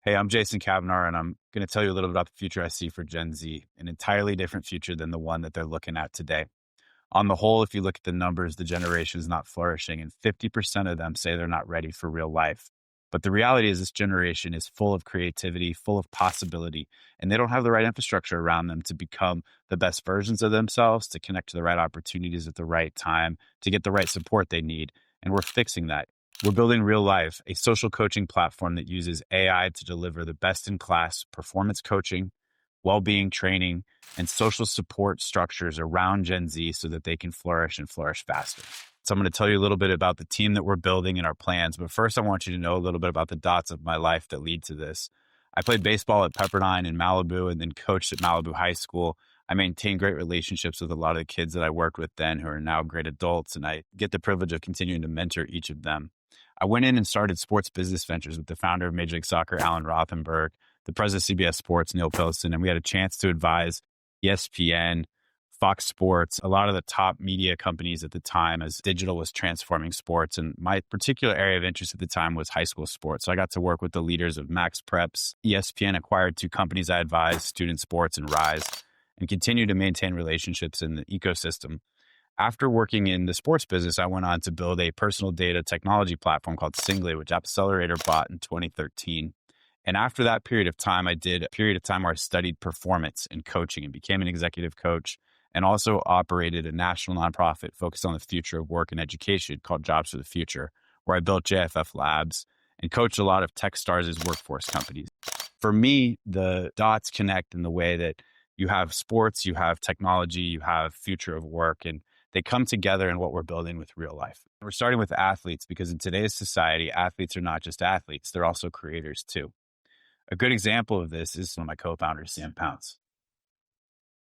Hey, I'm Jason Kavnar, and I'm going to tell you a little bit about the future I see for Gen Z, an entirely different future than the one that they're looking at today. On the whole, if you look at the numbers, the generation is not flourishing, and 50% of them say they're not ready for real life. But the reality is this generation is full of creativity, full of possibility, and they don't have the right infrastructure around them to become the best versions of themselves, to connect to the right opportunities at the right time, to get the right support they need. And we're fixing that. We're building Real Life, a social coaching platform that uses AI to deliver the best-in-class performance coaching, well-being training, and social support structures around Gen Z so that they can flourish and flourish faster. So I'm going to tell you a little bit about the team that we're building and our plans. But first, I want you to know a little bit about the dots of my life that lead to this. I played baseball at Pepperdine in Malibu and then coached at Malibu High School. I maintained great relationships with a lot of the kids that I worked with then who are now great adults, and I get the privilege of continuing to mentor each of them. I went in and started sports business ventures with the founder of Major League Soccer, Alan Rothenberg, the president of CBS Sports, Neil Pilson, and we had a chance to advise ESPN, Fox Sports, a lot of the top media companies at the time as digital was transforming sports. And my particular area of interest at the time was high school sports. So I got to work with the leaders of Max Preps. ESPN acquired two companies I advised, Student Sports and Rise, and continue to maintain relationships in the ecosystem. After working in the sports business, I went on to build a personal data technology platform called Singly, which Accelerator bought in 2013. And after that period of time, I did a period of time where I studied performance and coaching and became an executive coach, and also operated a national nonprofit focused on the future of work and education called Jobs for the Future, where I built JFF Labs and coached a lot of Techstars as workforce companies. For me, the dots connect in the way that you have sports, you have technology, you have future of work, and they come together in what we're building with Real Life. We're starting with athletes because in today's society, athletes are not just athletes, they're also creators too. A good example of this is one of my co-founders, Sam Pounce.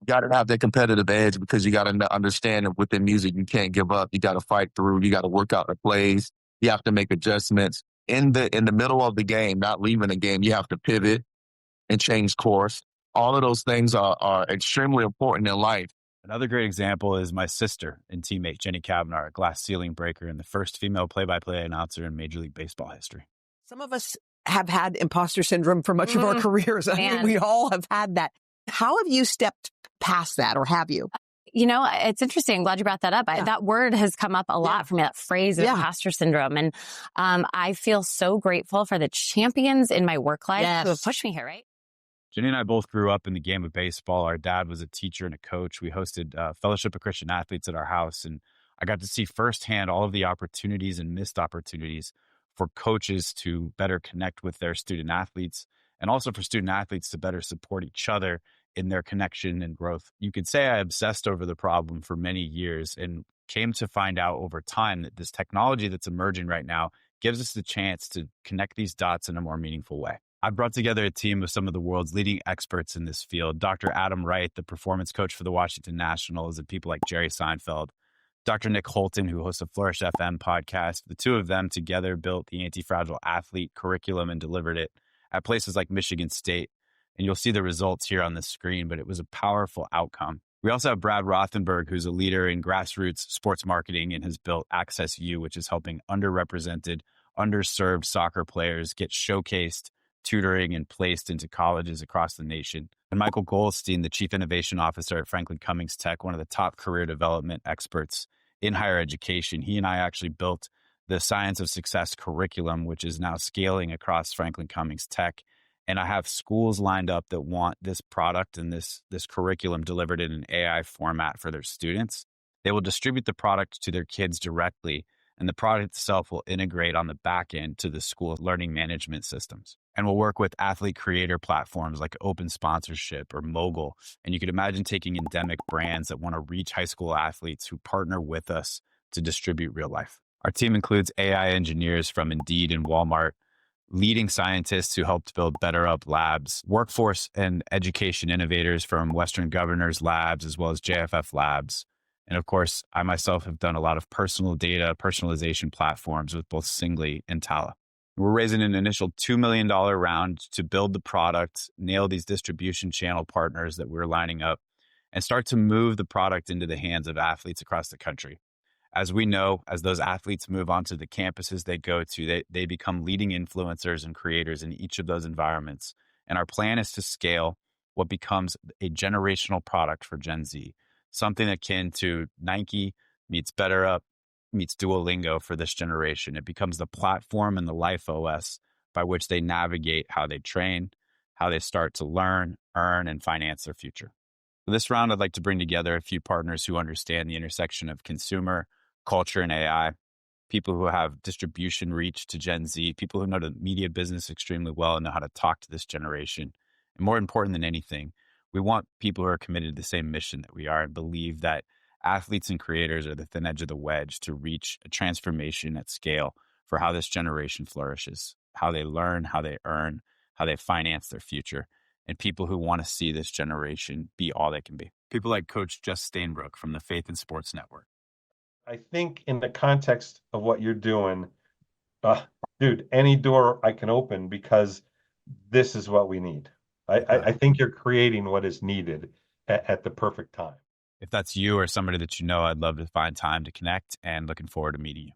You got to have that competitive edge because you got to understand that within music, you can't give up. You got to fight through. You got to work out the plays. You have to make adjustments in the middle of the game, not leaving the game. You have to pivot and change course. All of those things are extremely important in life. Another great example is my sister and teammate, Jenny Kavnar, a glass ceiling breaker and the first female play-by-play announcer in Major League Baseball history. Some of us have had imposter syndrome for much of our careers. I mean, we all have had that. How have you stepped past that, or have you? You know, it's interesting. I'm glad you brought that up. That word has come up a lot for me, that phrase of imposter syndrome. And I feel so grateful for the champions in my work life who have pushed me here, right? Jenny and I both grew up in the game of baseball. Our dad was a teacher and a coach. We hosted Fellowship of Christian Athletes at our house, and I got to see firsthand all of the opportunities and missed opportunities for coaches to better connect with their student athletes, and also for student athletes to better support each other in their connection and growth. You could say I obsessed over the problem for many years and came to find out over time that this technology that's emerging right now gives us the chance to connect these dots in a more meaningful way. I've brought together a team of some of the world's leading experts in this field. Dr. Adam Wright, the performance coach for the Washington Nationals, and people like Jerry Seinfeld. Dr. Nick Holton, who hosts a Flourish FM podcast. The two of them together built the Anti-Fragile Athlete curriculum and delivered it at places like Michigan State. And you'll see the results here on the screen, but it was a powerful outcome. We also have Brad Rothenberg, who's a leader in grassroots sports marketing and has built Access U, which is helping underrepresented, underserved soccer players get showcased, tutoring, and placed into colleges across the nation. And Michael Goldstein, the Chief Innovation Officer at Franklin Cummings Tech, one of the top career development experts in higher education. He and I actually built the Science of Success curriculum, which is now scaling across Franklin Cummings Tech. And I have schools lined up that want this product and this curriculum delivered in an AI format for their students. They will distribute the product to their kids directly, and the product itself will integrate on the back end to the school learning management systems. And we'll work with athlete creator platforms like Open Sponsorship or Mogul. And you could imagine taking endemic brands that want to reach high school athletes who partner with us to distribute Real Life. Our team includes AI engineers from Indeed and Walmart, leading scientists who helped build Better Up Labs, workforce and education innovators from Western Governors Labs, as well as JFF Labs. And of course, I myself have done a lot of personal data personalization platforms with both Singly and Tala. We're raising an initial $2 million round to build the product, nail these distribution channel partners that we're lining up, and start to move the product into the hands of athletes across the country. As we know, as those athletes move on to the campuses they go to, they become leading influencers and creators in each of those environments. And our plan is to scale what becomes a generational product for Gen Z, something akin to Nike meets BetterUp meets Duolingo for this generation. It becomes the platform and the life OS by which they navigate how they train, how they start to learn, earn, and finance their future. For this round, I'd like to bring together a few partners who understand the intersection of consumer, culture, and AI, people who have distribution reach to Gen Z, people who know the media business extremely well and know how to talk to this generation. And more important than anything, we want people who are committed to the same mission that we are and believe that athletes and creators are the thin edge of the wedge to reach a transformation at scale for how this generation flourishes, how they learn, how they earn, how they finance their future, and people who want to see this generation be all they can be. People like Coach Jess Stainbrook from the Faith and Sports Network. I think in the context of what you're doing, dude, any door I can open because this is what we need. I think you're creating what is needed at the perfect time. If that's you or somebody that you know, I'd love to find time to connect and looking forward to meeting you.